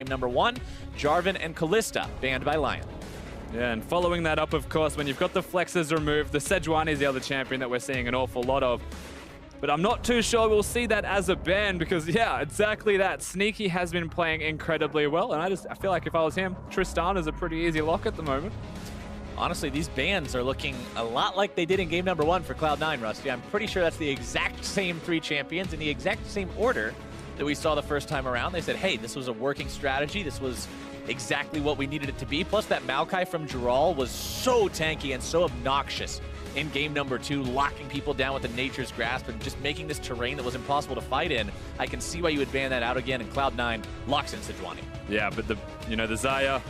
number 1, Jarvan and Kalista banned by Lyon. Yeah, and following that up, of course, when you've got the flexes removed, the Sejuani is the other champion that we're seeing an awful lot of. But I'm not too sure we'll see that as a ban because, yeah, exactly that. Sneaky has been playing incredibly well, and I feel like if I was him, Tristan is a pretty easy lock at the moment. Honestly, these bans are looking a lot like they did in game number 1 for Cloud9, Rusty. I'm pretty sure that's the exact same 3 champions in the exact same order that we saw the first time around. They said, hey, this was a working strategy. This was exactly what we needed it to be. Plus, that Maokai from Jural was so tanky and so obnoxious in game number 2, locking people down with the Nature's Grasp and just making this terrain that was impossible to fight in. I can see why you would ban that out again, and Cloud9 locks in Sejuani. Yeah, but the Xayah,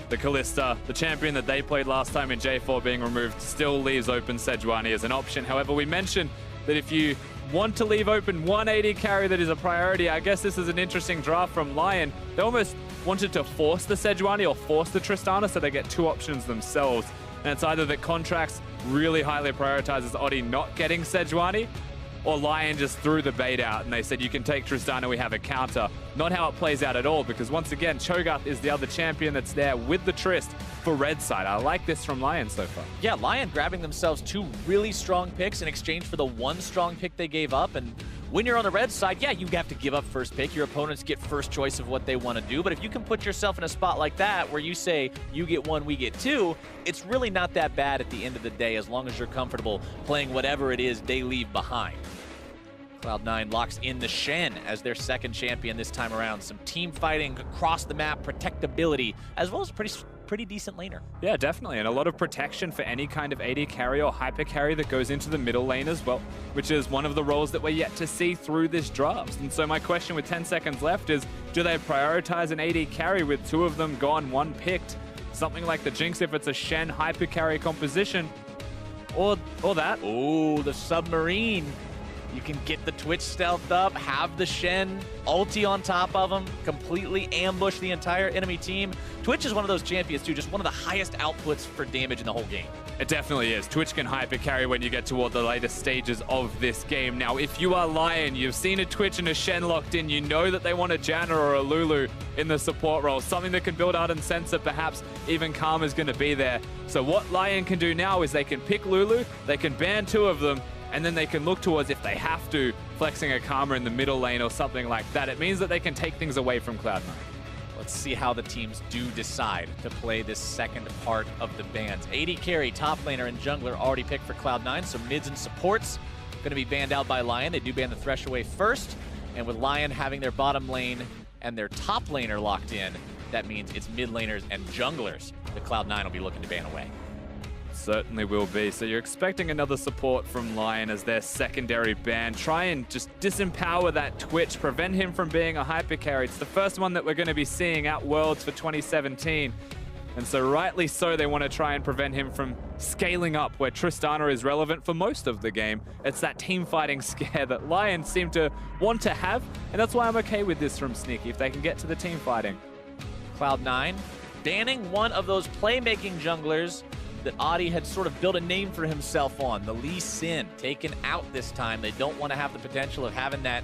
the Kalista, the champion that they played last time in J4 being removed still leaves open Sejuani as an option. However, we mentioned that if you want to leave open 180 carry that is a priority, I guess this is an interesting draft from Lyon. They almost wanted to force the Sejuani or force the Tristana so they get 2 options themselves. And it's either that Contracts really highly prioritizes Oddie not getting Sejuani, or Lyon just threw the bait out and they said, you can take Tristana, we have a counter. Not how it plays out at all, because once again, Cho'Gath is the other champion that's there with the Trist for red side. I like this from Lyon so far. Yeah, Lyon grabbing themselves 2 really strong picks in exchange for the 1 strong pick they gave up. And when you're on the red side, yeah, you have to give up first pick. Your opponents get first choice of what they want to do. But if you can put yourself in a spot like that where you say, you get 1, we get 2, it's really not that bad at the end of the day as long as you're comfortable playing whatever it is they leave behind. Cloud9 locks in the Shen as their 2nd champion this time around. Some team fighting across the map, protectability, as well as pretty decent laner. Yeah, definitely, and a lot of protection for any kind of AD carry or hyper carry that goes into the middle lane as well, which is one of the roles that we're yet to see through this draft. And so my question with 10 seconds left is, do they prioritize an AD carry with 2 of them gone, 1 picked? Something like the Jinx if it's a Shen hyper carry composition, or that. Oh, the submarine. You can get the Twitch stealthed up, have the Shen ulti on top of him, completely ambush the entire enemy team. Twitch is one of those champions too, just one of the highest outputs for damage in the whole game. It definitely is. Twitch can hyper carry when you get toward the later stages of this game. Now, if you are Lyon, you've seen a Twitch and a Shen locked in, you know that they want a Janna or a Lulu in the support role, something that can build out and sensor, perhaps even Karma is going to be there. So what Lyon can do now is they can pick Lulu, they can ban 2 of them, and then they can look towards, if they have to, flexing a Karma in the middle lane or something like that. It means that they can take things away from Cloud9. Let's see how the teams do decide to play this second part of the bans. AD carry, top laner, and jungler already picked for Cloud9, so mids and supports going to be banned out by Lyon. They do ban the Thresh away first, and with Lyon having their bottom lane and their top laner locked in, that means it's mid laners and junglers that Cloud9 will be looking to ban away. Certainly will be. So you're expecting another support from Lyon as their secondary ban. Try and just disempower that Twitch, prevent him from being a hyper carry. It's the first one that we're going to be seeing at Worlds for 2017. And so rightly so, they want to try and prevent him from scaling up where Tristana is relevant for most of the game. It's that team fighting scare that Lyon seem to want to have. And that's why I'm okay with this from Sneaky, if they can get to the team fighting. Cloud9 banning one of those playmaking junglers that Oddie had sort of built a name for himself on, the Lee Sin, taken out this time. They don't want to have the potential of having that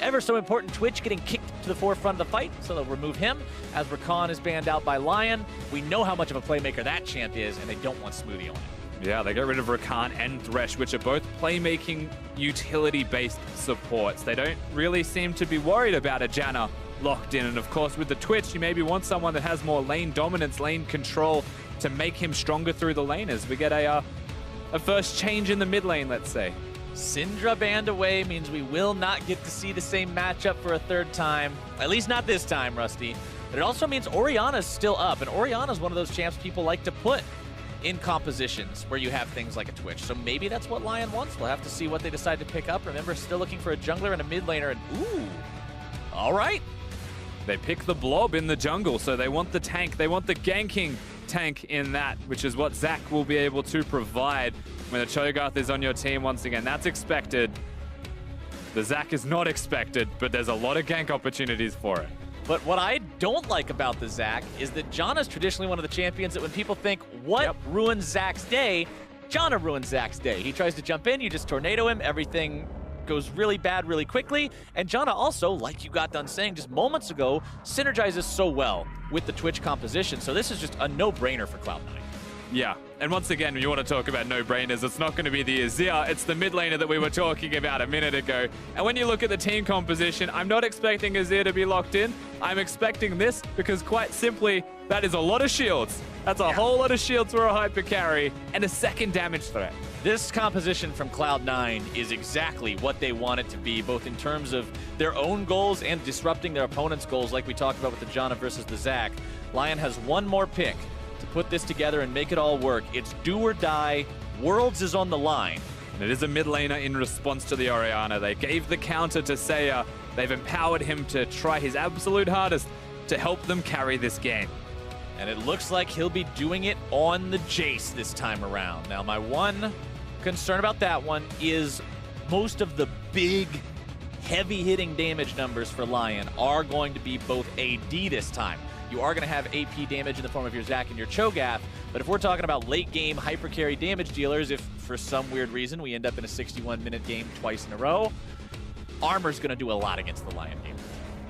ever so important Twitch getting kicked to the forefront of the fight, so they'll remove him as Rakan is banned out by Lyon. We know how much of a playmaker that champ is, and they don't want Smoothie on it. Yeah, they get rid of Rakan and Thresh, which are both playmaking utility-based supports. They don't really seem to be worried about a Janna locked in. And of course, with the Twitch, you maybe want someone that has more lane dominance, lane control to make him stronger through the lane as we get a first change in the mid lane, let's say. Syndra banned away means we will not get to see the same matchup for a 3rd time. At least not this time, Rusty. But it also means Orianna's still up, and Orianna's one of those champs people like to put in compositions where you have things like a Twitch. So maybe that's what Lyon wants. We'll have to see what they decide to pick up. Remember, still looking for a jungler and a mid laner, and ooh, all right. They pick the blob in the jungle, so they want the tank, they want the ganking tank in that, which is what Zach will be able to provide when the Cho'Gath is on your team once again. That's expected. The Zach is not expected, but there's a lot of gank opportunities for it. But what I don't like about the Zach is that Janna's traditionally one of the champions that when people think, what ruins Zach's day? Janna ruins Zach's day. He tries to jump in, you just tornado him, everything goes really bad really quickly. And Janna also, like you got done saying just moments ago, synergizes so well with the Twitch composition. So this is just a no-brainer for Cloud9. Yeah, and once again, when you want to talk about no-brainers, it's not going to be the Azir, it's the mid laner that we were talking about a minute ago. And when you look at the team composition, I'm not expecting Azir to be locked in. I'm expecting this because quite simply, that is a lot of shields. That's a whole lot of shields for a hyper carry and a second damage threat. This composition from Cloud9 is exactly what they want it to be, both in terms of their own goals and disrupting their opponent's goals, like we talked about with the Janna versus the Zac. Lyon has one more pick to put this together and make it all work. It's do or die. Worlds is on the line. And it is a mid laner in response to the Orianna. They gave the counter to Seiya. They've empowered him to try his absolute hardest to help them carry this game. And it looks like he'll be doing it on the Jace this time around. Now, my one concern about that one is most of the big, heavy-hitting damage numbers for Lyon are going to be both AD this time. You are going to have AP damage in the form of your Zac and your Cho'Gath, but if we're talking about late-game hyper-carry damage dealers, if for some weird reason we end up in a 61-minute game twice in a row, Armor's going to do a lot against the Lyon game.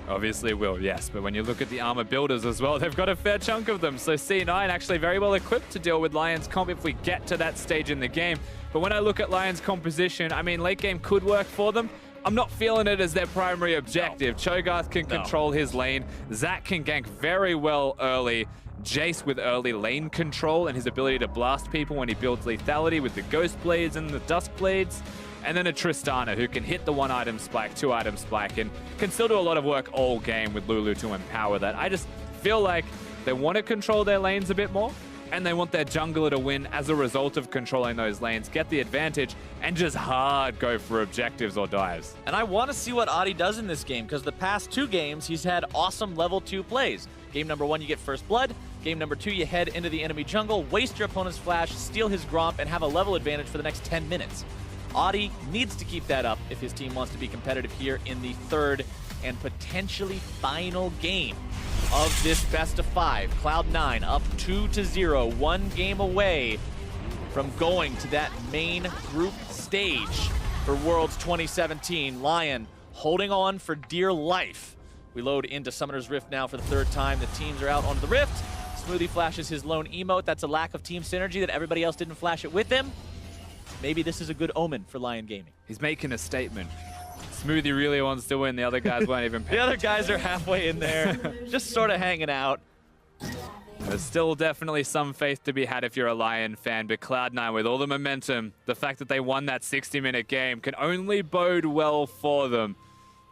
Obviously will, yes, but when you look at the armor builders as well, they've got a fair chunk of them. So C9 actually very well equipped to deal with Lyon's comp if we get to that stage in the game. But when I look at Lyon's composition, I mean, late game could work for them. I'm not feeling it as their primary objective. No. Cho'Gath can control his lane. Zac can gank very well early. Jace with early lane control and his ability to blast people when he builds lethality with the Ghost Blades and the Dusk Blades. And then a Tristana who can hit the 1-item spike, 2-item spike, and can still do a lot of work all game with Lulu to empower that. I just feel like they want to control their lanes a bit more, and they want their jungler to win as a result of controlling those lanes, get the advantage, and just hard go for objectives or dives. And I want to see what Adi does in this game, because the past 2 games, he's had awesome level 2 plays. Game number 1, you get first blood. Game number 2, you head into the enemy jungle, waste your opponent's flash, steal his Gromp, and have a level advantage for the next 10 minutes. Adi needs to keep that up if his team wants to be competitive here in the 3rd and potentially final game of this best of 5. Cloud9 up 2-0, 1 game away from going to that main group stage for Worlds 2017. Lyon holding on for dear life. We load into Summoner's Rift now for the 3rd time. The teams are out onto the Rift. Smoothie flashes his lone emote. That's a lack of team synergy that everybody else didn't flash it with him. Maybe this is a good omen for Lyon Gaming. He's making a statement. Smoothie really wants to win. The other guys won't even pay. The other guys are halfway in there, just sort of hanging out. There's still definitely some faith to be had if you're a Lyon fan, but Cloud9 with all the momentum, the fact that they won that 60-minute game can only bode well for them.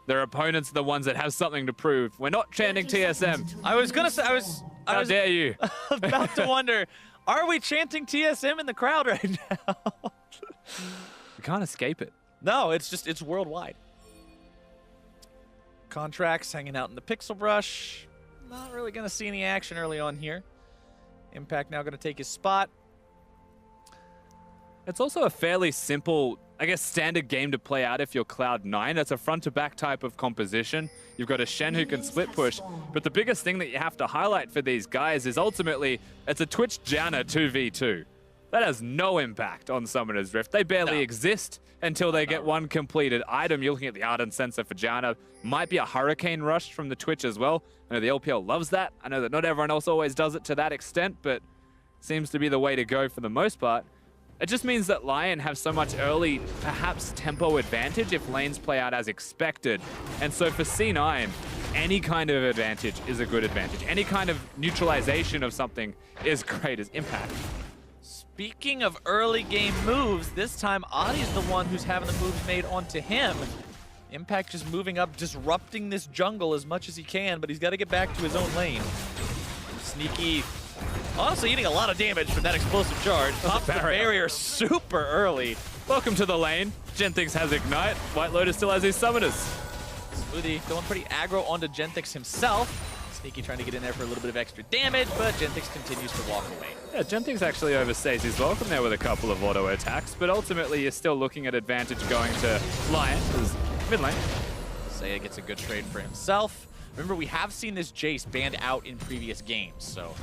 Their opponents are the ones that have something to prove. We're not chanting TSM. I was gonna say, How dare you? about to wonder, are we chanting TSM in the crowd right now? We can't escape it. No, it's worldwide. Contracts hanging out in the Pixel Brush. Not really going to see any action early on here. Impact now going to take his spot. It's also a fairly simple, I guess, standard game to play out if you're Cloud9. It's a front-to-back type of composition. You've got a Shen who can split push, but the biggest thing that you have to highlight for these guys is ultimately it's a Twitch Janna 2v2. That has no impact on Summoner's Rift. They barely exist until they get one completed item. You're looking at the Ardent Sensor for Janna. Might be a Hurricane Rush from the Twitch as well. I know the LPL loves that. I know that not everyone else always does it to that extent, but seems to be the way to go for the most part. It just means that Lyon have so much early, perhaps tempo advantage if lanes play out as expected. And so for C9, any kind of advantage is a good advantage. Any kind of neutralization of something is great as impact. Speaking of early game moves, this time Adi's the one who's having the moves made onto him. Impact just moving up, disrupting this jungle as much as he can, but he's got to get back to his own lane. Sneaky, honestly eating a lot of damage from that explosive charge. Pops the barrier super early. Welcome to the lane. Genthix has Ignite. White Lotus still has his Summoners. Smoothie going pretty aggro onto Genthix himself. Sneaky trying to get in there for a little bit of extra damage, but Genthix continues to walk away. Yeah, Genthix actually overstays his welcome there with a couple of auto attacks, but ultimately you're still looking at advantage going to Lyon, who's mid lane. Seiya gets a good trade for himself. Remember, we have seen this Jace banned out in previous games, so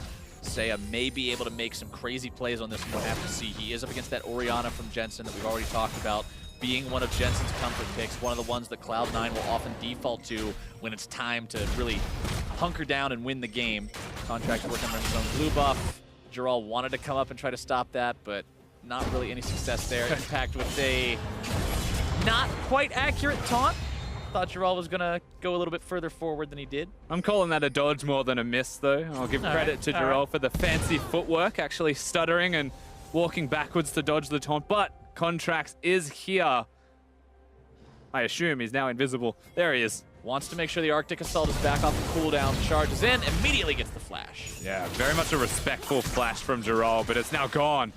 Seiya may be able to make some crazy plays on this one. We'll have to see. He is up against that Orianna from Jensen that we've already talked about. being one of Jensen's comfort picks, one of the ones that Cloud9 will often default to when it's time to really hunker down and win the game. Contract working on his own blue buff. Giral wanted to come up and try to stop that, but not really any success there. Impact with a not quite accurate taunt. Thought Giral was going to go a little bit further forward than he did. I'm calling that a dodge more than a miss, though. I'll give credit to Giral for the fancy footwork, actually stuttering and walking backwards to dodge the taunt. But Contracts is here. I assume he's now invisible. There he is. Wants to make sure the Arctic Assault is back off the cooldown, charges in, immediately gets the flash. Yeah, very much a respectful flash from Giral, but it's now gone.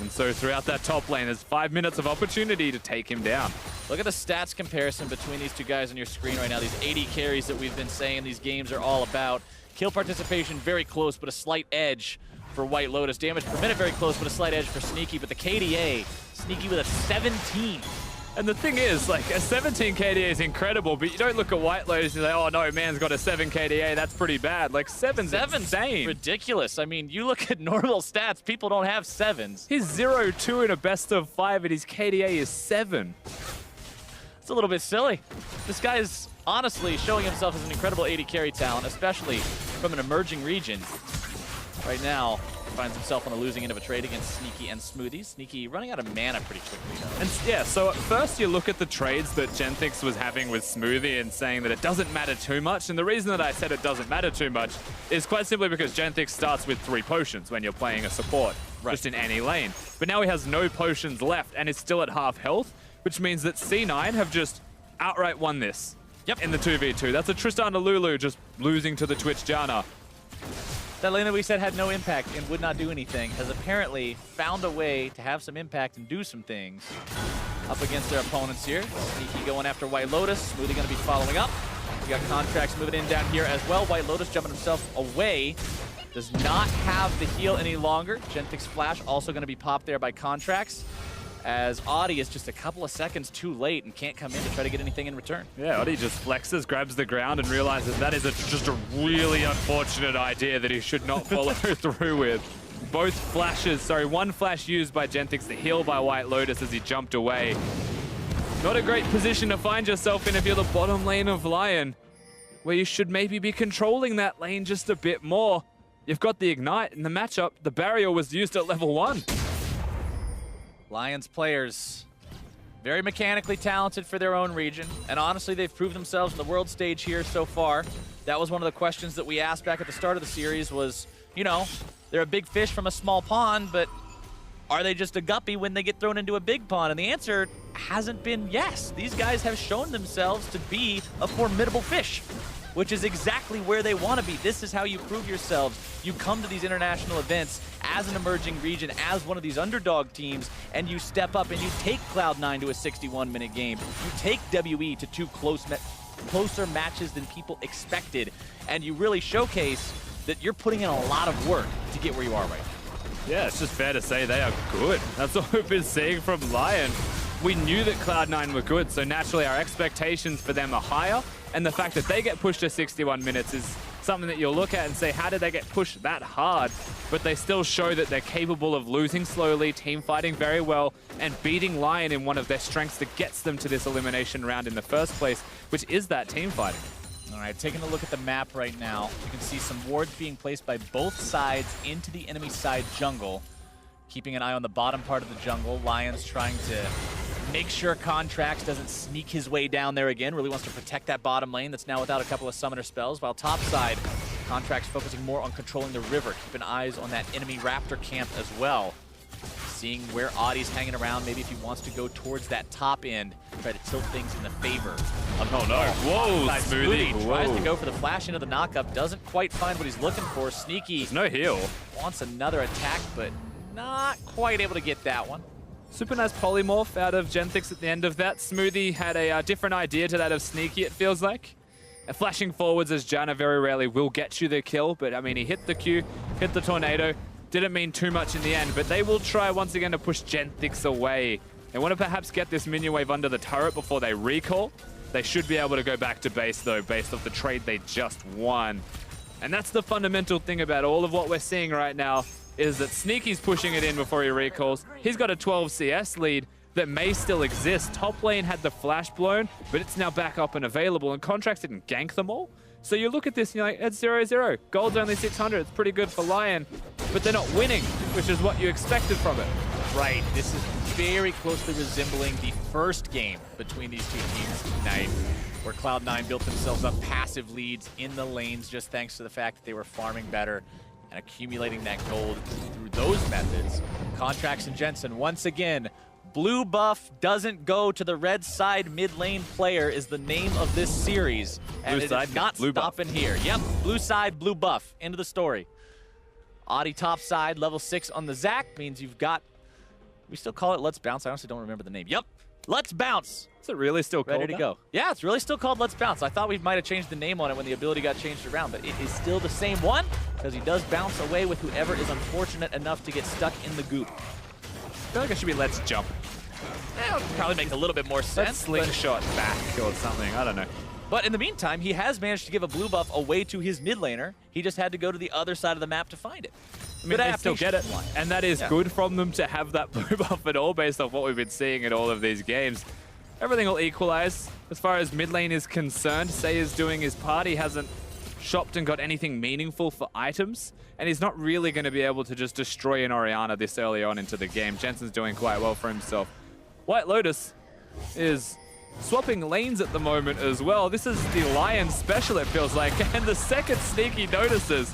And so throughout that top lane, there's 5 minutes of opportunity to take him down. Look at the stats comparison between these two guys on your screen right now. These 80 carries that we've been saying these games are all about. Kill participation very close, but a slight edge for White Lotus. Damage per minute very close, but a slight edge for Sneaky. But the KDA, Sneaky with a 17. And the thing is, like, a 17 KDA is incredible, but you don't look at White Lotus and say, oh no, man's got a 7 KDA, that's pretty bad. Like, 7's insane. Ridiculous. I mean, you look at normal stats, people don't have 7s. He's 0-2 in a best of 5 and his KDA is 7. It's a little bit silly. This guy is honestly showing himself as an incredible 80 carry talent, especially from an emerging region. Right now, finds himself on the losing end of a trade against Sneaky and Smoothie. Sneaky running out of mana pretty quickly, though. And yeah, so at first you look at the trades that Genthix was having with Smoothie and saying that it doesn't matter too much. And the reason that I said it doesn't matter too much is quite simply because Genthix starts with 3 potions when you're playing a support, just in any lane. But now he has no potions left and is still at half health, which means that C9 have just outright won this in the 2v2. That's a Tristana Lulu just losing to the Twitch Janna. That lane that we said had no impact and would not do anything has apparently found a way to have some impact and do some things up against their opponents here. Sneaky going after White Lotus. Smoothie going to be following up. We got Contracts moving in down here as well. White Lotus jumping himself away. Does not have the heal any longer. Genthix Flash also going to be popped there by Contracts, as Audi is just a couple of seconds too late and can't come in to try to get anything in return. Yeah, Audi just flexes, grabs the ground, and realizes that is just a really unfortunate idea that he should not follow through with. Both flashes, sorry, one flash used by Genthix, the heal by White Lotus as he jumped away. Not a great position to find yourself in if you're the bottom lane of Lyon, where you should maybe be controlling that lane just a bit more. You've got the Ignite in the matchup. The barrier was used at level 1. Lions players, very mechanically talented for their own region, and honestly, they've proved themselves on the world stage here so far. That was one of the questions that we asked back at the start of the series was, you know, they're a big fish from a small pond, but are they just a guppy when they get thrown into a big pond? And the answer hasn't been yes. These guys have shown themselves to be a formidable fish, which is exactly where they want to be. This is how you prove yourselves. You come to these international events as an emerging region, as one of these underdog teams, and you step up and you take Cloud9 to a 61-minute game. You take WE to 2 closer matches than people expected, and you really showcase that you're putting in a lot of work to get where you are right now. Yeah, it's just fair to say they are good. That's what we've been seeing from Lyon. We knew that Cloud9 were good, so naturally our expectations for them are higher, and the fact that they get pushed to 61 minutes is something that you'll look at and say, how did they get pushed that hard? But they still show that they're capable of losing slowly, team fighting very well, and beating Lyon in one of their strengths that gets them to this elimination round in the first place, which is that team fighting. All right, taking a look at the map right now, you can see some wards being placed by both sides into the enemy side jungle. Keeping an eye on the bottom part of the jungle. Lion's trying to make sure Contracts doesn't sneak his way down there again. Really wants to protect that bottom lane that's now without a couple of summoner spells. While top side, Contracts focusing more on controlling the river. Keeping eyes on that enemy Raptor camp as well. Seeing where Audie's hanging around. Maybe if he wants to go towards that top end, try to tilt things in the favor of oh no, whoa, Smoothie. Tries to go for the flash into the knockup. Doesn't quite find what he's looking for. Sneaky. There's no heal. Wants another attack, but not quite able to get that one. Super nice polymorph out of Genthix at the end of that. Smoothie had a different idea to that of Sneaky, it feels like. Flashing forwards as Janna very rarely will get you the kill, but I mean, he hit the Q, hit the tornado. Didn't mean too much in the end, but they will try once again to push Genthix away. They want to perhaps get this minion wave under the turret before they recall. They should be able to go back to base though, based off the trade they just won. And that's the fundamental thing about all of what we're seeing right now, is that Sneaky's pushing it in before he recalls. He's got a 12 CS lead, that may still exist. Top lane had the flash blown, but it's now back up and available, and Contracts didn't gank them all. So you look at this and you're like, it's 0-0. Gold's only 600. It's pretty good for Lyon, but they're not winning, which is what you expected from it. Right, this is very closely resembling the first game between these two teams tonight, where Cloud9 built themselves up passive leads in the lanes just thanks to the fact that they were farming better and accumulating that gold through those methods. Contracts and Jensen, once again, blue buff doesn't go to the red side mid lane player is the name of this series. And Blue it side, is not blue stopping buff. here. Yep, blue side, blue buff. End of the story. Audi top side, level 6 on the Zac means you've got, we still call it Let's Bounce. I honestly don't remember the name. Yep, Let's Bounce. Is it really still called Ready to go. Yeah, it's really still called Let's Bounce. I thought we might have changed the name on it when the ability got changed around, but it is still the same one because he does bounce away with whoever is unfortunate enough to get stuck in the goop. I feel like it should be Let's Jump. That would probably make a little bit more Let's sense. slingshot back or something. I don't know. But in the meantime, he has managed to give a blue buff away to his mid laner. He just had to go to the other side of the map to find it. I mean, they still get it, adaptation. and that is Yeah. good from them to have that blue buff at all based off what we've been seeing in all of these games. Everything will equalize. As far as mid lane is concerned, Say is doing his part. He hasn't shopped and got anything meaningful for items, and he's not really going to be able to just destroy an Orianna this early on into the game. Jensen's doing quite well for himself. White Lotus is swapping lanes at the moment as well. This is the Lyon special, it feels like, and the second Sneaky notices,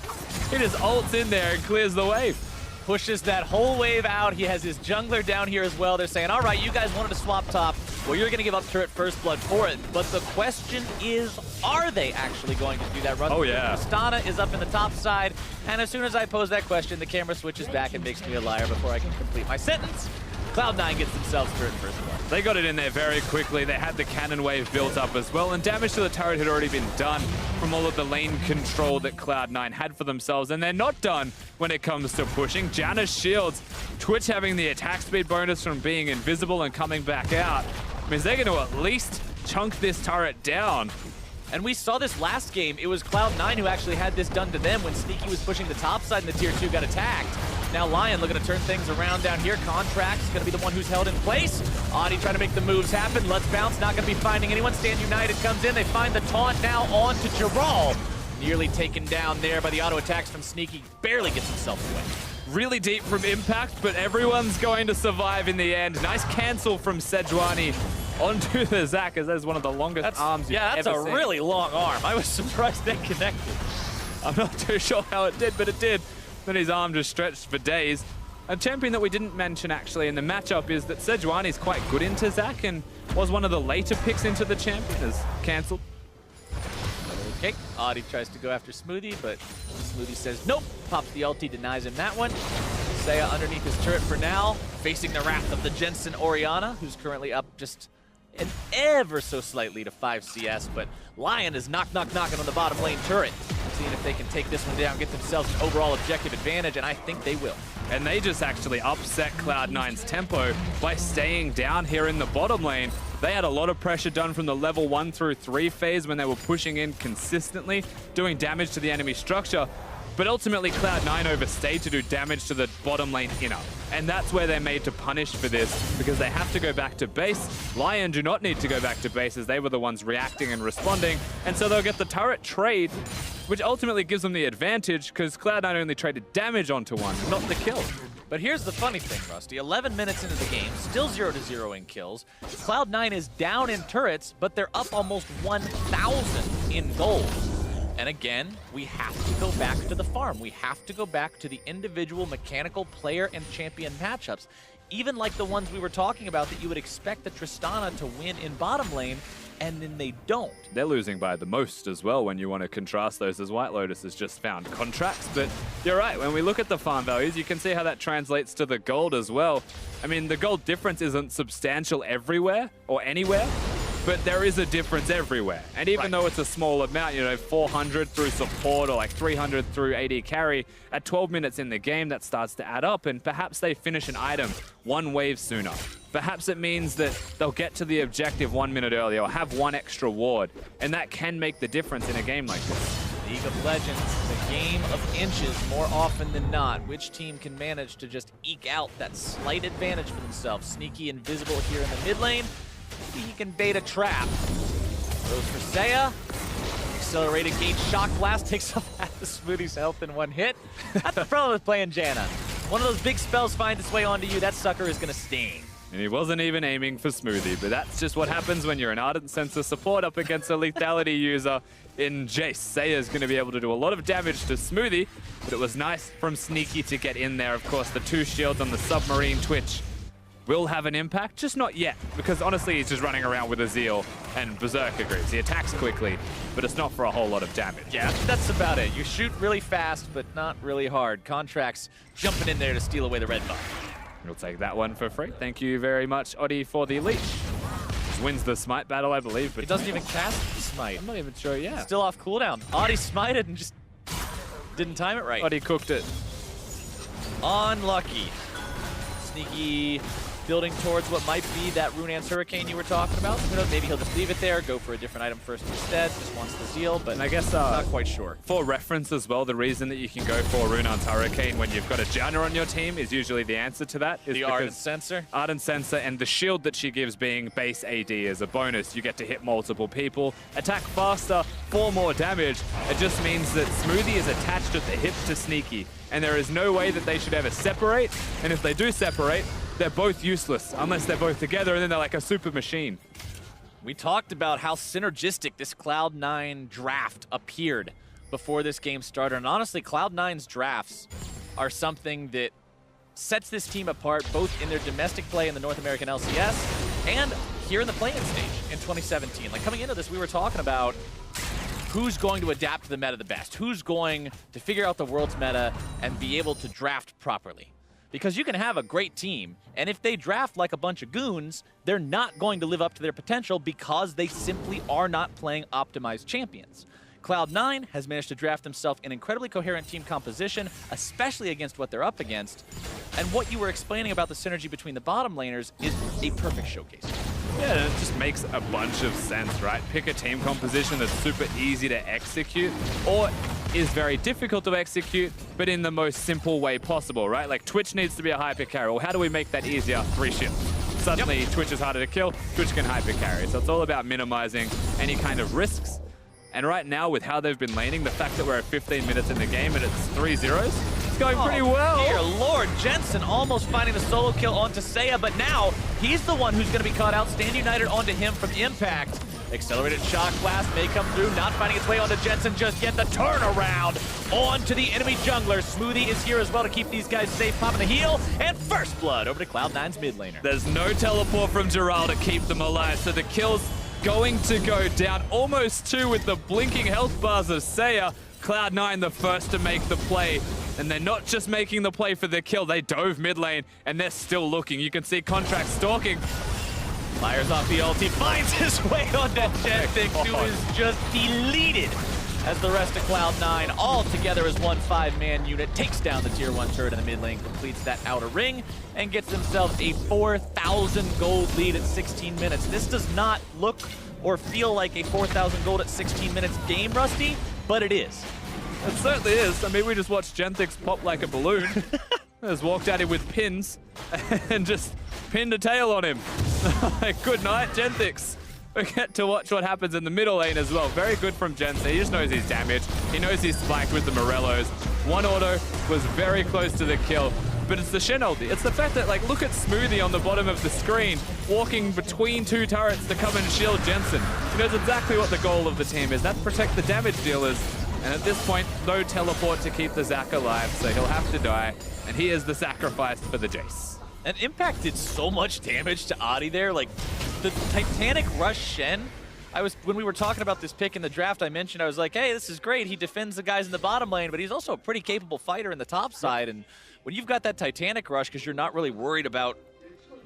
he just ults in there and clears the wave. Pushes that whole wave out. He has his jungler down here as well. They're saying, all right, you guys wanted to swap top. Well, you're going to give up turret first blood for it. But the question is, are they actually going to do that run? Oh, yeah. Tristana is up in the top side. And as soon as I pose that question, the camera switches back and makes me a liar before I can complete my sentence. Cloud9 gets themselves turret first blood. They got it in there very quickly. They had the cannon wave built up as well, and damage to the turret had already been done from all of the lane control that Cloud9 had for themselves, and they're not done when it comes to pushing. Janna's shields, Twitch having the attack speed bonus from being invisible and coming back out, means they're going to at least chunk this turret down. And we saw this last game. It was Cloud9 who actually had this done to them when Sneaky was pushing the top side and the tier 2 got attacked. Now Lyon looking to turn things around down here. Contract's going to be the one who's held in place. Audi trying to make the moves happen. Let's Bounce, not going to be finding anyone. Stand United comes in. They find the taunt now on to Giral. Nearly taken down there by the auto attacks from Sneaky. Barely gets himself away. Really deep from impact, but everyone's going to survive in the end. Nice cancel from Sejuani onto the Zac, as that is one of the longest arms you've that's ever a seen. really long arm. I was surprised that connected. I'm not too sure how it did, but it did. Then his arm just stretched for days. A champion that we didn't mention actually in the matchup is that Sejuani's quite good into Zac and was one of the later picks into the champion, as cancelled. Okay, Audi tries to go after Smoothie, but Smoothie says nope. Pops the ulti, denies him that one. Saya underneath his turret for now, facing the wrath of the Jensen Orianna, who's currently up just an ever so slightly to 5 CS, but Lyon is knocking on the bottom lane turret, seeing if they can take this one down, get themselves an overall objective advantage, and I think they will. And they just actually upset Cloud9's tempo by staying down here in the bottom lane. They had a lot of pressure done from the level 1 through 3 phase when they were pushing in consistently, doing damage to the enemy structure. But ultimately, Cloud9 overstayed to do damage to the bottom lane inner. And that's where they're made to punish for this, because they have to go back to base. Lyon do not need to go back to base, as they were the ones reacting and responding. And so they'll get the turret trade, which ultimately gives them the advantage, because Cloud9 only traded damage onto one, not the kill. But here's the funny thing, Rusty. 11 minutes into the game, still 0-0 in kills. Cloud9 is down in turrets, but they're up almost 1,000 in gold. And again, we have to go back to the farm. We have to go back to the individual mechanical player and champion matchups. Even like the ones we were talking about that you would expect the Tristana to win in bottom lane, and then they don't. They're losing by the most as well when you want to contrast those, as White Lotus has just found contracts. But you're right, when we look at the farm values, you can see how that translates to the gold as well. I mean, the gold difference isn't substantial everywhere or anywhere, but there is a difference everywhere. And even though it's a small amount, you know, 400 through support or like 300 through AD carry, at 12 minutes in the game, that starts to add up, and perhaps they finish an item one wave sooner. Perhaps it means that they'll get to the objective 1 minute earlier or have one extra ward, and that can make the difference in a game like this. League of Legends, the game of inches more often than not. Which team can manage to just eke out that slight advantage for themselves? Sneaky invisible here in the mid lane. Maybe he can bait a trap. Goes for Saya. Accelerated gauge shock blast takes off half the Smoothie's health in one hit. That's the problem with playing Janna. One of those big spells finds its way onto you, that sucker is gonna sting. And he wasn't even aiming for Smoothie, but that's just what happens when you're an Ardent Sensor support up against a lethality user in Jace. Saya's going to be able to do a lot of damage to Smoothie, but it was nice from Sneaky to get in there. Of course, the 2 shields on the Submarine Twitch will have an impact, just not yet, because honestly, he's just running around with a Zeal and Berserker Greaves. He attacks quickly, but it's not for a whole lot of damage. Yeah, that's about it. You shoot really fast, but not really hard. Contracts jumping in there to steal away the red buff. We'll take that one for free. Thank you very much, Oddie, for the leash. Just wins the smite battle, I believe. But it doesn't even cast the smite. I'm not even sure, yeah. Still off cooldown. Oddie smited and just didn't time it right. Oddie cooked it. Unlucky. Sneaky building towards what might be that Runeance Hurricane you were talking about. Who knows, maybe he'll just leave it there, go for a different item first instead, just wants the Zeal, but and I guess not quite sure. For reference as well, the reason that you can go for Runeance Hurricane when you've got a Janna on your team is usually the answer to that. Is the Ardent Sensor? Ardent Sensor and the shield that she gives being base AD as a bonus. You get to hit multiple people, attack faster, 4 more damage. It just means that Smoothie is attached at the hip to Sneaky, and there is no way that they should ever separate, and if they do separate, they're both useless unless they're both together, and then they're like a super machine. We talked about how synergistic this Cloud9 draft appeared before this game started, and honestly, Cloud9's drafts are something that sets this team apart both in their domestic play in the North American LCS and here in the play-in stage in 2017. Like, coming into this, we were talking about who's going to adapt to the meta the best, who's going to figure out the world's meta and be able to draft properly. Because you can have a great team, and if they draft like a bunch of goons, they're not going to live up to their potential because they simply are not playing optimized champions. Cloud9 has managed to draft themselves an incredibly coherent team composition, especially against what they're up against. And what you were explaining about the synergy between the bottom laners is a perfect showcase. Yeah, it just makes a bunch of sense, right? Pick a team composition that's super easy to execute, or is very difficult to execute, but in the most simple way possible, right? Like, Twitch needs to be a hyper carry. Well, how do we make that easier? 3 shields. Suddenly, Twitch is harder to kill, Twitch can hyper carry. So it's all about minimizing any kind of risks. And right now, with how they've been laning, the fact that we're at 15 minutes in the game and it's 3-0, it's going pretty well. Dear Lord, Jensen almost finding the solo kill onto Saya, but now he's the one who's going to be caught out. Stand United onto him from Impact. Accelerated shock blast may come through, not finding its way onto Jensen just yet. The turnaround onto the enemy jungler. Smoothie is here as well to keep these guys safe, popping the heal, and first blood over to Cloud9's mid laner. There's no teleport from Giral to keep them alive, so the kill's going to go down. Almost 2 with the blinking health bars of Saya. Cloud9 the first to make the play. And they're not just making the play for the kill, they dove mid lane, and they're still looking. You can see Contract stalking. Fires off the ulti, finds his way onto Jetfix, who is just deleted as the rest of Cloud9, all together as one 5-man unit, takes down the tier 1 turret in the mid lane, completes that outer ring, and gets themselves a 4,000 gold lead at 16 minutes. This does not look or feel like a 4,000 gold at 16 minutes game, Rusty, but it is. It certainly is. I mean, we just watched Genthix pop like a balloon. Just walked at him with pins and just pinned a tail on him. Good night, Genthix. We get to watch what happens in the middle lane as well. Very good from Jensen. He just knows he's damaged. He knows he's spiked with the Morellos. One auto was very close to the kill, but it's the Shen ulti. It's the fact that, like, look at Smoothie on the bottom of the screen, walking between 2 turrets to come and shield Jensen. He knows exactly what the goal of the team is. That's protect the damage dealers. And at this point, no teleport to keep the Zac alive, so he'll have to die. And he is the sacrifice for the Jace. And Impact did so much damage to Adi there. Like, the Titanic Rush Shen, when we were talking about this pick in the draft, I mentioned, I was like, hey, this is great. He defends the guys in the bottom lane, but he's also a pretty capable fighter in the top side. And when you've got that Titanic Rush, because you're not really worried about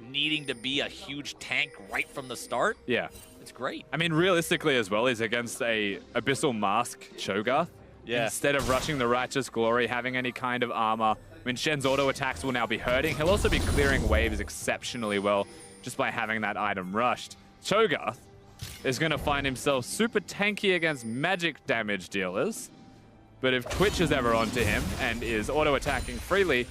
needing to be a huge tank right from the start, yeah, it's great. I mean, realistically as well, he's against a Abyssal Mask Cho'Gath. Yeah. Instead of rushing the Righteous Glory, having any kind of armor. I mean, Shen's auto attacks will now be hurting. He'll also be clearing waves exceptionally well just by having that item rushed. Cho'Gath is going to find himself super tanky against magic damage dealers. But if Twitch is ever onto him and is auto-attacking freely,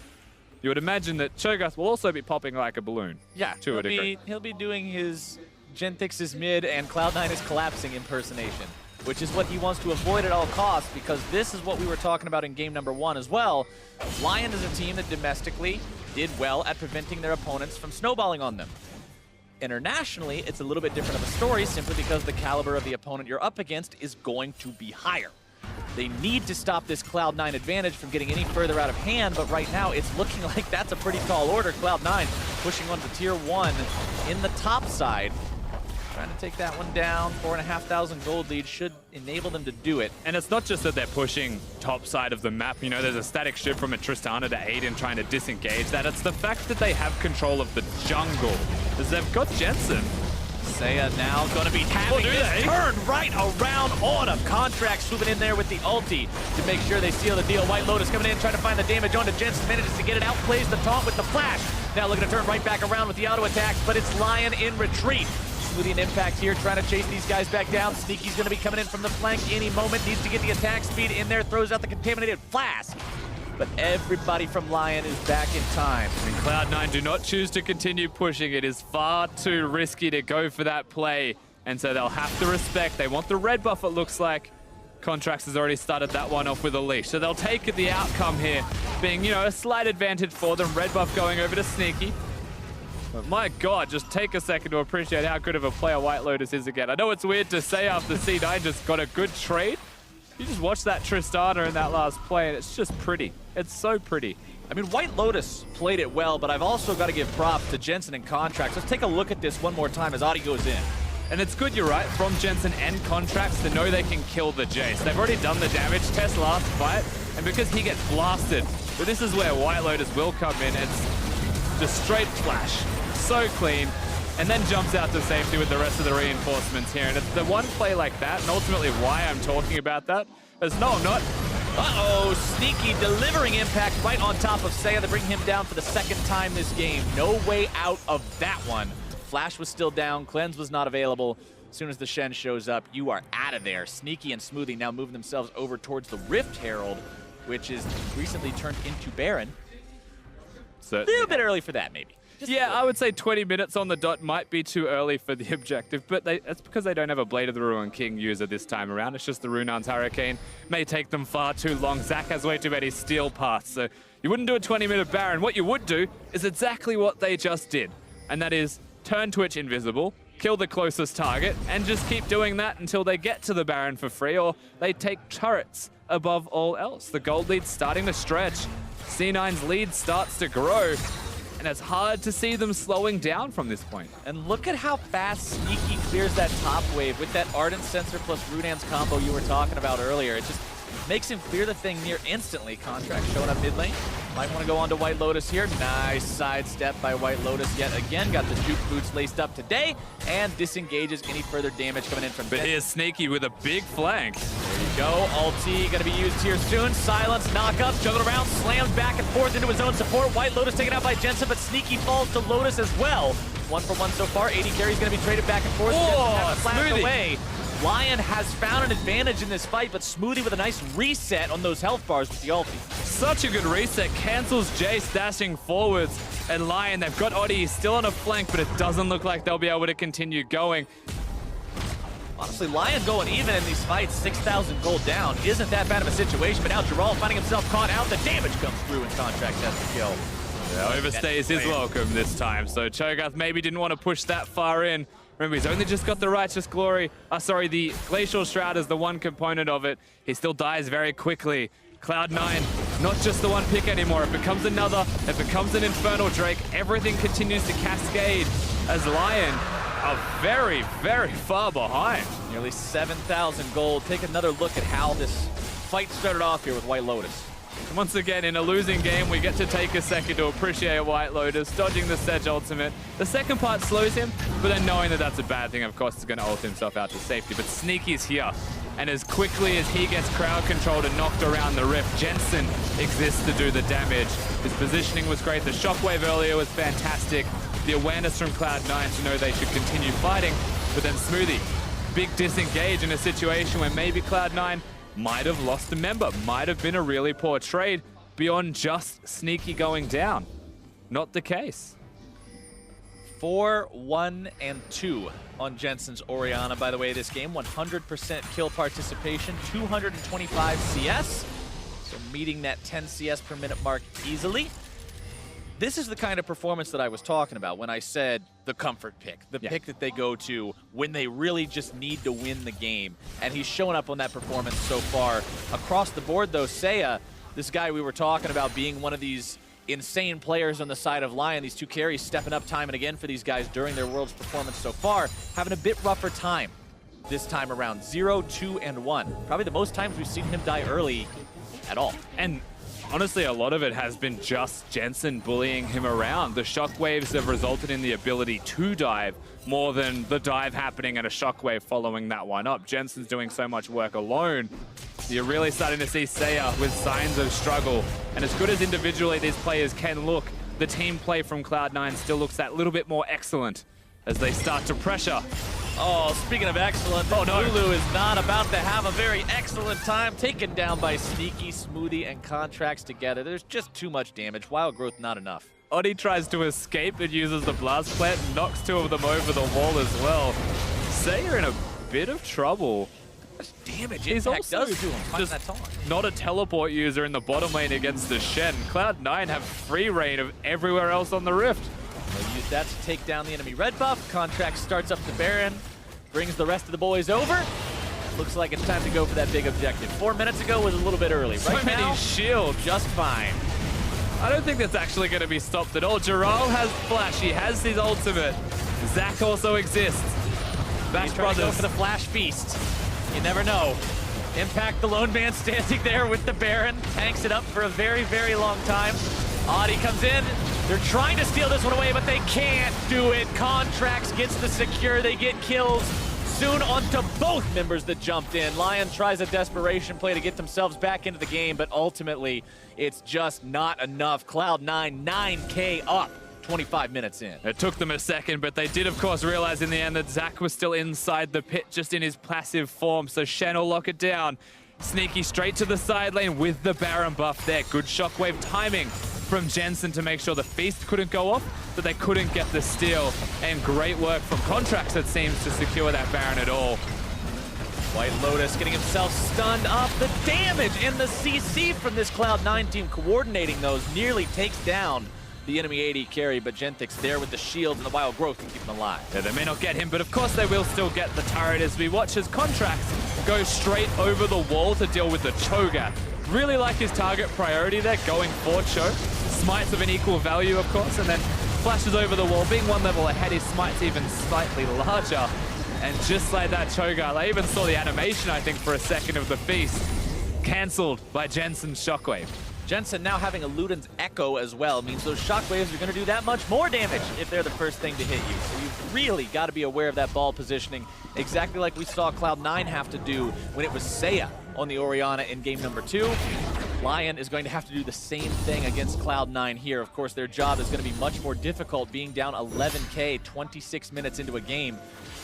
you would imagine that Cho'Gath will also be popping like a balloon. Yeah, to a degree. he'll be doing his Genthix is mid and Cloud9 is collapsing impersonation, which is what he wants to avoid at all costs, because this is what we were talking about in game number 1 as well. Lyon is a team that domestically did well at preventing their opponents from snowballing on them. Internationally, it's a little bit different of a story simply because the caliber of the opponent you're up against is going to be higher. They need to stop this Cloud9 advantage from getting any further out of hand, but right now it's looking like that's a pretty tall order. Cloud9 pushing on to tier 1 in the top side. Trying to take that one down. 4,500 gold lead should enable them to do it. And it's not just that they're pushing top side of the map. You know, there's a static shift from a Tristana to Aiden trying to disengage that. It's the fact that they have control of the jungle, because they've got Jensen. Saya now going to be having this turn right around on him. Contract swooping in there with the ulti to make sure they seal the deal. White Lotus coming in, trying to find the damage onto Jensen. Manages to get it out, plays the taunt with the flash. Now looking to turn right back around with the auto attacks, but it's Lyon in retreat. Smoothie and Impact here, trying to chase these guys back down. Sneaky's going to be coming in from the flank any moment. Needs to get the attack speed in there, throws out the contaminated flask. But everybody from Lyon is back in time. And Cloud9 do not choose to continue pushing. It is far too risky to go for that play. And so they'll have to respect. They want the red buff, it looks like. Contracts has already started that one off with a leash. So they'll take the outcome here being, you know, a slight advantage for them. Red buff going over to Sneaky. But my God, just take a second to appreciate how good of a player White Lotus is again. I know it's weird to say after C9 just got a good trade. You just watch that Tristana in that last play, and it's just pretty. It's so pretty. I mean, White Lotus played it well, but I've also got to give props to Jensen and Contracts. Let's take a look at this one more time as Audi goes in. And it's good, you're right, from Jensen and Contracts to know they can kill the Jace. They've already done the damage test last fight, and because he gets blasted, but this is where White Lotus will come in. It's just straight flash. So clean, and then jumps out to safety with the rest of the reinforcements here. And it's the one play like that, and ultimately why I'm talking about that, is no, I'm not. Uh-oh, Sneaky delivering impact right on top of Saya to bring him down for the second time this game. No way out of that one. Flash was still down, Cleanse was not available. As soon as the Shen shows up, you are out of there. Sneaky and Smoothie now moving themselves over towards the Rift Herald, which is recently turned into Baron. A little bit early for that, maybe. Yeah, I would say 20 minutes on the dot might be too early for the objective, but that's because they don't have a Blade of the Ruin King user this time around. It's just the Runar's Hurricane. May take them far too long. Zach has way too many steel paths, so you wouldn't do a 20-minute Baron. What you would do is exactly what they just did, and that is turn Twitch invisible, kill the closest target, and just keep doing that until they get to the Baron for free, or they take turrets above all else. The gold lead's starting to stretch. C9's lead starts to grow. And it's hard to see them slowing down from this point. And look at how fast Sneaky clears that top wave with that Ardent Sensor plus Runan's combo you were talking about earlier. It just makes him clear the thing near instantly. Contract showing up mid lane. Might want to go on to White Lotus here. Nice sidestep by White Lotus yet again. Got the juke boots laced up today and disengages any further damage coming in from But here's Sneaky with a big flank. There you go. Ulti going to be used here soon. Silence, knock up, juggle around, slams back and forth into his own support. White Lotus taken out by Jensen, but Sneaky falls to Lotus as well. 1 for 1 so far. 80 carry's going to be traded back and forth. Oh, flashed away. Lyon has found an advantage in this fight, but Smoothie with a nice reset on those health bars with the ulti. Such a good reset. Cancels Jace dashing forwards. And Lyon, they've got Oddie still on a flank, but it doesn't look like they'll be able to continue going. Honestly, Lyon going even in these fights, 6,000 gold down, isn't that bad of a situation, but now Geralt finding himself caught out. The damage comes through and Contract has the kill. Yeah, overstays his welcome this time, so Cho'Gath maybe didn't want to push that far in. Remember, he's only just got the Righteous Glory. The Glacial Shroud is the one component of it. He still dies very quickly. Cloud9, not just the one pick anymore. It becomes another. It becomes an Infernal Drake. Everything continues to cascade as Lyon are very, very far behind. Nearly 7,000 gold. Take another look at how this fight started off here with White Lotus. Once again, in a losing game, we get to take a second to appreciate White Lotus, dodging the Sedge ultimate. The second part slows him, but then knowing that that's a bad thing, of course, is going to ult himself out to safety. But Sneaky's here, and as quickly as he gets crowd controlled and knocked around the rift, Jensen exists to do the damage. His positioning was great. The shockwave earlier was fantastic. The awareness from Cloud9 to know they should continue fighting. But then Smoothie, big disengage in a situation where maybe Cloud9 might have lost a member, might have been a really poor trade beyond just Sneaky going down. Not the case. 4, 1, and 2 on Jensen's Orianna, by the way, this game. 100% kill participation, 225 CS. So meeting that 10 CS per minute mark easily. This is the kind of performance that I was talking about when I said the comfort pick, the pick that they go to when they really just need to win the game. And he's showing up on that performance so far. Across the board, though, Seiya, this guy we were talking about being one of these insane players on the side of Lyon, these two carries stepping up time and again for these guys during their Worlds performance so far, having a bit rougher time this time around. 0, 2, and 1. Probably the most times we've seen him die early at all. And honestly, a lot of it has been just Jensen bullying him around. The shockwaves have resulted in the ability to dive more than the dive happening and a shockwave following that one up. Jensen's doing so much work alone. You're really starting to see Seiya with signs of struggle. And as good as individually these players can look, the team play from Cloud9 still looks that little bit more excellent as they start to pressure. Oh, speaking of excellent, Lulu is not about to have a very excellent time. Taken down by Sneaky, Smoothie, and Contracts together. There's just too much damage. Wild Growth, not enough. Oddie tries to escape and uses the blast plant, knocks two of them over the wall as well. Seiya in a bit of trouble. Damage He's Impact also does to him. just that taunt. not a teleport user in the bottom lane against the Shen. Cloud9 have free reign of everywhere else on the Rift. They'll use that to take down the enemy red buff. Contract starts up the Baron, brings the rest of the boys over. Looks like it's time to go for that big objective. 4 minutes ago was a little bit early. So Right many now, shields. just fine. I don't think that's actually going to be stopped at all. Giral has Flash. He has his ultimate. Zac also exists. Bash He's trying to go Brothers. for the Flash Feast. You never know. Impact, the lone man standing there with the Baron. Tanks it up for a very, very long time. Audi comes in. They're trying to steal this one away, but they can't do it. Contracts gets the secure. They get kills soon onto both members that jumped in. Lyon tries a desperation play to get themselves back into the game, but ultimately it's just not enough. Cloud9, 9K up. 25 minutes in. It took them a second, but they did, of course, realize in the end that Zac was still inside the pit, just in his passive form, so Shen will lock it down. Sneaky straight to the side lane with the Baron buff there. Good shockwave timing from Jensen to make sure the Feast couldn't go off, but they couldn't get the steal. And great work from Contracts, it seems, to secure that Baron at all. White Lotus getting himself stunned up. The damage in the CC from this Cloud9 team coordinating those nearly takes down the enemy AD carry, but Genthic's there with the shield and the Wild Growth to keep him alive. Yeah, they may not get him, but of course they will still get the turret as we watch his Contracts go straight over the wall to deal with the Cho'Gath. Really like his target priority there, going for Cho. Smites of an equal value, of course, and then flashes over the wall. Being one level ahead, his smite's even slightly larger. And just like that Cho'Gath, I even saw the animation, I think, for a second of the Feast. Cancelled by Jensen's Shockwave. Jensen now having a Luden's Echo as well means those shockwaves are going to do that much more damage if they're the first thing to hit you. So you've really got to be aware of that ball positioning, exactly like we saw Cloud9 have to do when it was Seiya on the Orianna in game number 2. Lyon is going to have to do the same thing against Cloud9 here. Of course, their job is going to be much more difficult. Being down 11K 26 minutes into a game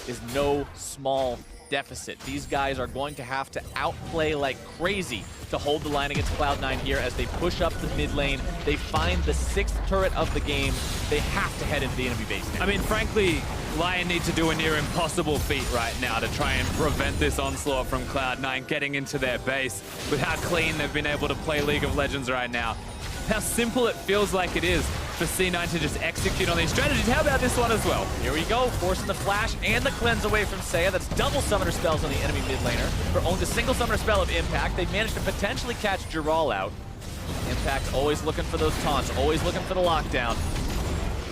is no small deficit. These guys are going to have to outplay like crazy to hold the line against Cloud9 here as they push up the mid lane. They find the 6th turret of the game. They have to head into the enemy base now. I mean, frankly, Lyon need to do a near impossible feat right now to try and prevent this onslaught from Cloud9 getting into their base with how clean they've been able to play League of Legends right now. How simple it feels like it is for C9 to just execute on these strategies. How about this one as well? Here we go, forcing the flash and the cleanse away from Seiya. That's double summoner spells on the enemy mid laner. For only the single summoner spell of Impact, they've managed to potentially catch Giral out. Impact always looking for those taunts, always looking for the lockdown.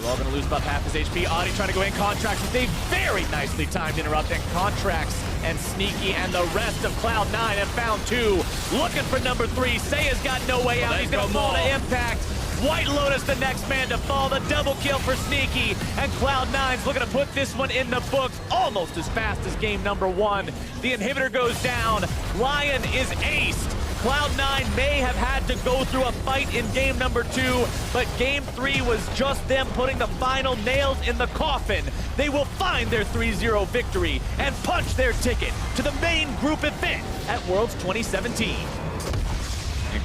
Giral gonna lose about half his HP. Audi trying to go in Contracts with a very nicely timed interrupt, and Contracts and Sneaky and the rest of Cloud9 have found 2. Looking for number 3. Seiya's got no way out. He's gonna fall to Impact. White Lotus the next man to fall. The double kill for Sneaky, and Cloud9's looking to put this one in the books almost as fast as game number 1. The inhibitor goes down. Lyon is aced. Cloud9 may have had to go through a fight in game number 2, but game 3 was just them putting the final nails in the coffin. They will find their 3-0 victory and punch their ticket to the main group event at Worlds 2017.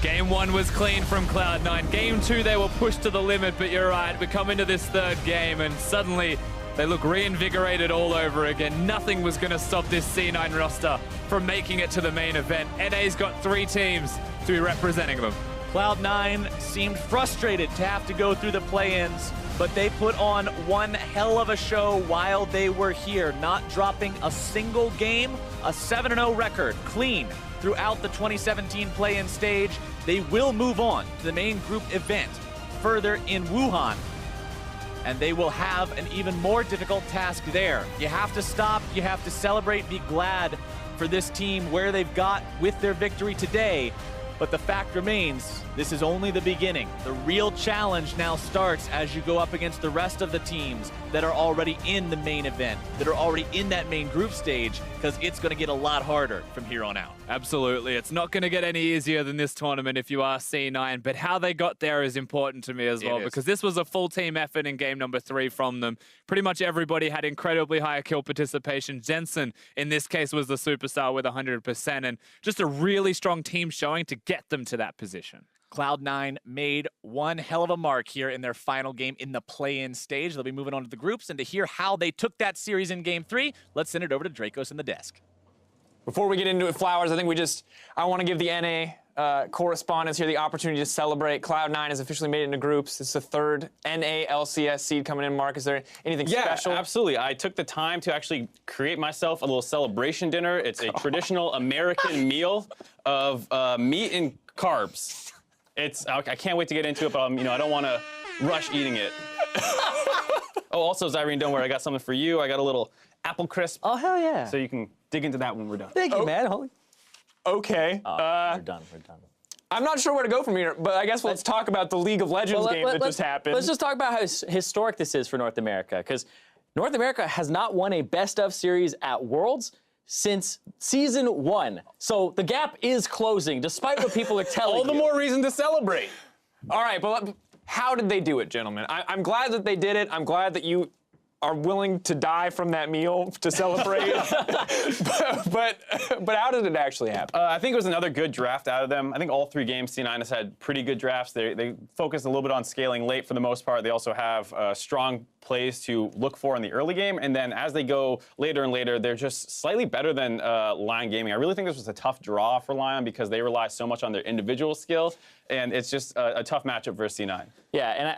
Game 1 was clean from Cloud9. Game 2, they were pushed to the limit, but you're right, we come into this third game and suddenly they look reinvigorated all over again. Nothing was going to stop this C9 roster from making it to the main event. NA's got 3 teams to be representing them. Cloud9 seemed frustrated to have to go through the play-ins, but they put on one hell of a show while they were here, not dropping a single game, a 7-0 record, clean throughout the 2017 play-in stage. They will move on to the main group event further in Wuhan, and they will have an even more difficult task there. You have to stop, you have to celebrate, be glad for this team where they've got with their victory today. But the fact remains, this is only the beginning. The real challenge now starts as you go up against the rest of the teams that are already in the main event, that are already in that main group stage, because it's going to get a lot harder from here on out. Absolutely. It's not going to get any easier than this tournament if you are C9, but how they got there is important to me as well, because this was a full team effort in game number 3 from them. Pretty much everybody had incredibly high kill participation. Jensen, in this case, was the superstar with 100%, and just a really strong team showing to get them to that position. Cloud9 made one hell of a mark here in their final game in the play-in stage. They'll be moving on to the groups, and to hear how they took that series in game 3, let's send it over to Dracos in the desk. Before we get into it, Flowers, I think I want to give the NA correspondents here the opportunity to celebrate. Cloud9 has officially made it into groups. It's the 3rd NA LCS seed coming in. Mark, is there anything special? Yeah, absolutely. I took the time to actually create myself a little celebration dinner. It's a traditional American meal of meat and carbs. I can't wait to get into it, but I don't want to rush eating it. Oh, also, Zyrene, don't worry, I got something for you. I got a little apple crisp. Oh, hell yeah. So you can dig into that when we're done. Thank you, man. Holy. Okay. We're done. I'm not sure where to go from here, but I guess let's talk about the League of Legends game that just happened. Let's just talk about how historic this is for North America, because North America has not won a best-of series at Worlds since season 1. So the gap is closing, despite what people are telling you. All the more reason to celebrate. All right, but how did they do it, gentlemen? I'm glad that they did it. I'm glad that you are willing to die from that meal to celebrate. but how did it actually happen? I think it was another good draft out of them. I think all 3 games, C9 has had pretty good drafts. They focused a little bit on scaling late for the most part. They also have strong plays to look for in the early game, and then as they go later and later, they're just slightly better than Lyon Gaming. I really think this was a tough draw for Lyon because they rely so much on their individual skill, and it's just a tough matchup versus C9. Yeah, and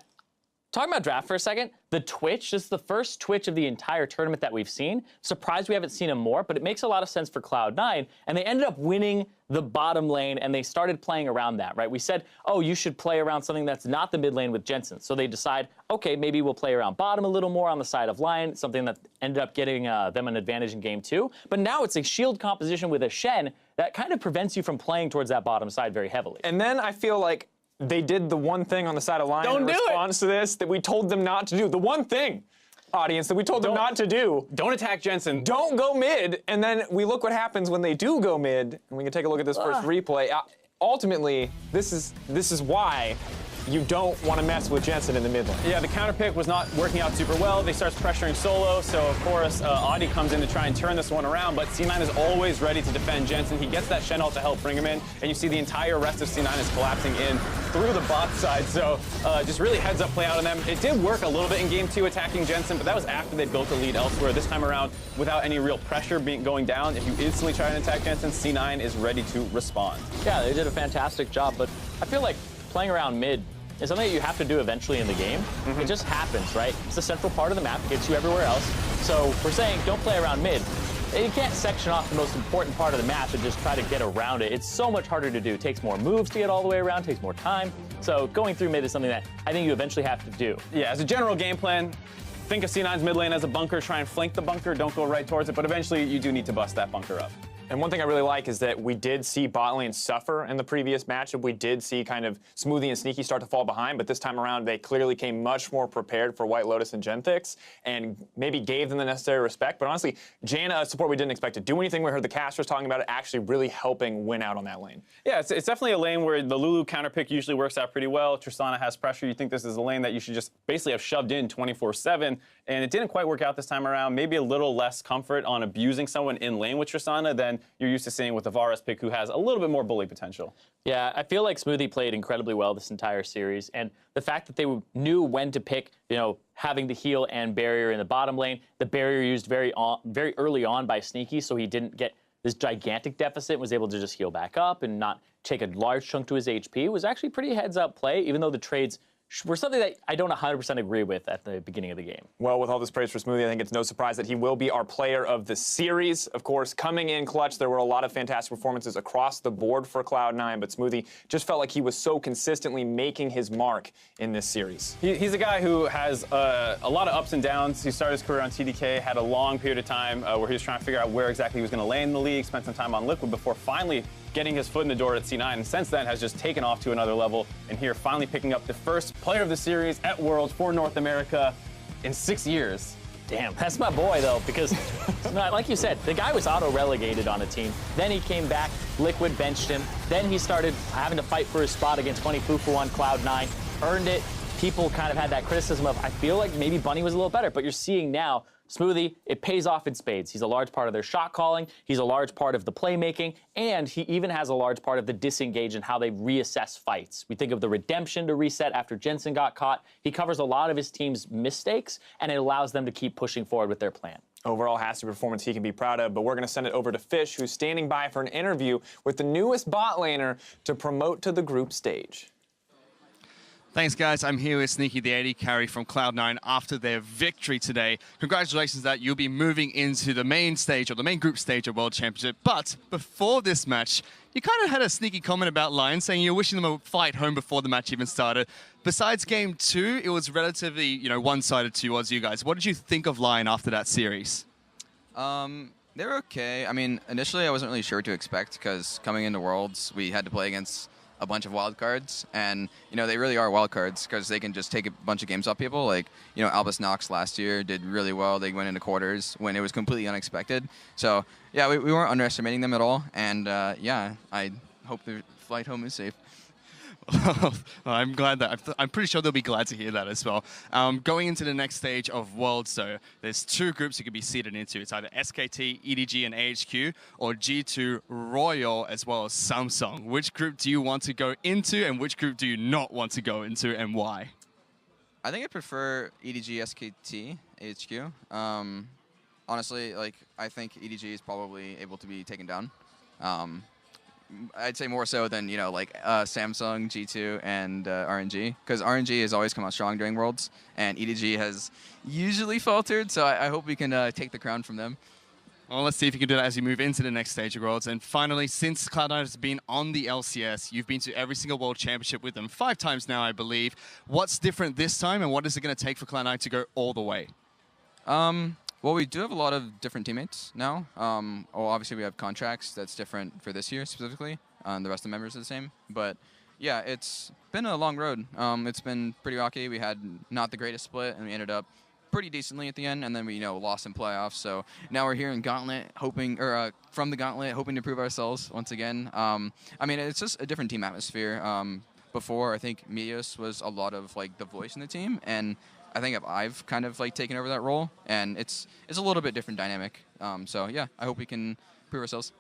talking about draft for a second, the Twitch, this is the first Twitch of the entire tournament that we've seen. Surprised we haven't seen him more, but it makes a lot of sense for Cloud9, and they ended up winning the bottom lane, and they started playing around that, right? We said, oh, you should play around something that's not the mid lane with Jensen. So they decide, okay, maybe we'll play around bottom a little more on the side of Lyon, something that ended up getting them an advantage in game 2. But now it's a shield composition with a Shen that kind of prevents you from playing towards that bottom side very heavily. And then I feel like they did the one thing on the side of Lyon in response to this that we told them not to do. The one thing, audience, that we told them not to do. Don't attack Jensen. Don't go mid. And then we look what happens when they do go mid. And we can take a look at this first replay. Ultimately, this is why you don't want to mess with Jensen in the mid lane. Yeah, the counter pick was not working out super well. They start pressuring solo, so of course, Audi comes in to try and turn this one around, but C9 is always ready to defend Jensen. He gets that Shen ult to help bring him in, and you see the entire rest of C9 is collapsing in through the bot side, so just really heads up play out on them. It did work a little bit in game 2 attacking Jensen, but that was after they built a lead elsewhere. This time around, without any real pressure going down, if you instantly try and attack Jensen, C9 is ready to respond. Yeah, they did a fantastic job, but I feel like playing around mid is something that you have to do eventually in the game. It just happens, right? It's the central part of the map, it gets you everywhere else. So we're saying don't play around mid. You can't section off the most important part of the map and just try to get around it. It's so much harder to do. It takes more moves to get all the way around, takes more time. So going through mid is something that I think you eventually have to do. Yeah, as a general game plan, think of C9's mid lane as a bunker, try and flank the bunker, don't go right towards it, but eventually you do need to bust that bunker up. And one thing I really like is that we did see bot lane suffer in the previous matchup. We did see kind of Smoothie and Sneaky start to fall behind, but this time around they clearly came much more prepared for White Lotus and Genthix and maybe gave them the necessary respect. But honestly, Jaina, a support we didn't expect to do anything. We heard the casters talking about it actually really helping win out on that lane. Yeah, it's definitely a lane where the Lulu counter pick usually works out pretty well. Tristana has pressure. You think this is a lane that you should just basically have shoved in 24/7, and it didn't quite work out this time around. Maybe a little less comfort on abusing someone in lane with Tristana than you're used to seeing with the Varus pick, who has a little bit more bully potential. Yeah, I feel like Smoothie played incredibly well this entire series, and the fact that they knew when to pick, having the heal and barrier in the bottom lane, the barrier used very early on by Sneaky, so he didn't get this gigantic deficit, was able to just heal back up and not take a large chunk to his HP, was actually pretty heads-up play, even though the trades were something that I don't 100% agree with at the beginning of the game. Well, with all this praise for Smoothie, I think it's no surprise that he will be our player of the series. Of course, coming in clutch, there were a lot of fantastic performances across the board for Cloud9, but Smoothie just felt like he was so consistently making his mark in this series. He's a guy who has a lot of ups and downs. He started his career on TDK, had a long period of time where he was trying to figure out where exactly he was going to land in the league, spent some time on Liquid before finally getting his foot in the door at C9, and since then has just taken off to another level, and here finally picking up the first player of the series at Worlds for North America in 6 years. Damn, that's my boy, though, because, like you said, the guy was auto-relegated on a team. Then he came back, Liquid benched him. Then he started having to fight for his spot against Bunny Fufu on Cloud9, earned it. People kind of had that criticism of, I feel like maybe Bunny was a little better, but you're seeing now, Smoothie, it pays off in spades. He's a large part of their shot calling, he's a large part of the playmaking, and he even has a large part of the disengage and how they reassess fights. We think of the redemption to reset after Jensen got caught. He covers a lot of his team's mistakes, and it allows them to keep pushing forward with their plan. Overall, has to be a performance he can be proud of, but we're going to send it over to Fish, who's standing by for an interview with the newest bot laner to promote to the group stage. Thanks, guys. I'm here with Sneaky, the AD carry from Cloud9 after their victory today. Congratulations that you'll be moving into the main stage, or the main group stage of World Championship. But before this match, you kind of had a sneaky comment about Lyon, saying you're wishing them a flight home before the match even started. Besides Game 2, it was relatively, one-sided towards you guys. What did you think of Lyon after that series? They're okay. I mean, initially I wasn't really sure what to expect, because coming into Worlds, we had to play against a bunch of wild cards, and they really are wild cards because they can just take a bunch of games off people. Like Albus Nox last year did really well. They went into quarters when it was completely unexpected. So yeah, we weren't underestimating them at all, and yeah, I hope the flight home is safe. I'm glad that I'm pretty sure they'll be glad to hear that as well. Going into the next stage of Worlds, so there's two groups you could be seeded into. It's either SKT, EDG, and AHQ, or G2, Royal, as well as Samsung. Which group do you want to go into, and which group do you not want to go into, and why? I think I prefer EDG, SKT, AHQ. Honestly, I think EDG is probably able to be taken down. I'd say more so than, Samsung, G2, and RNG. Because RNG has always come out strong during Worlds, and EDG has usually faltered, so I hope we can take the crown from them. Well, let's see if you can do that as you move into the next stage of Worlds. And finally, since Cloud9 has been on the LCS, you've been to every single World Championship with them 5 times now, I believe. What's different this time, and what is it going to take for Cloud9 to go all the way? Well, we do have a lot of different teammates now. Well, obviously, we have contracts that's different for this year specifically. The rest of the members are the same. But yeah, it's been a long road. It's been pretty rocky. We had not the greatest split, and we ended up pretty decently at the end, and then we lost in playoffs. So now we're here in Gauntlet, hoping, or from the Gauntlet, hoping to prove ourselves once again. I mean, it's just a different team atmosphere. Before, I think Mios was a lot of the voice in the team, and I think I've kind of taken over that role, and it's a little bit different dynamic. So yeah, I hope we can prove ourselves.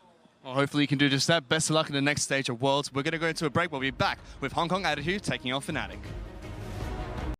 Well, hopefully you can do just that. Best of luck in the next stage of Worlds. We're going to go into a break. We'll be back with Hong Kong Attitude taking on Fnatic.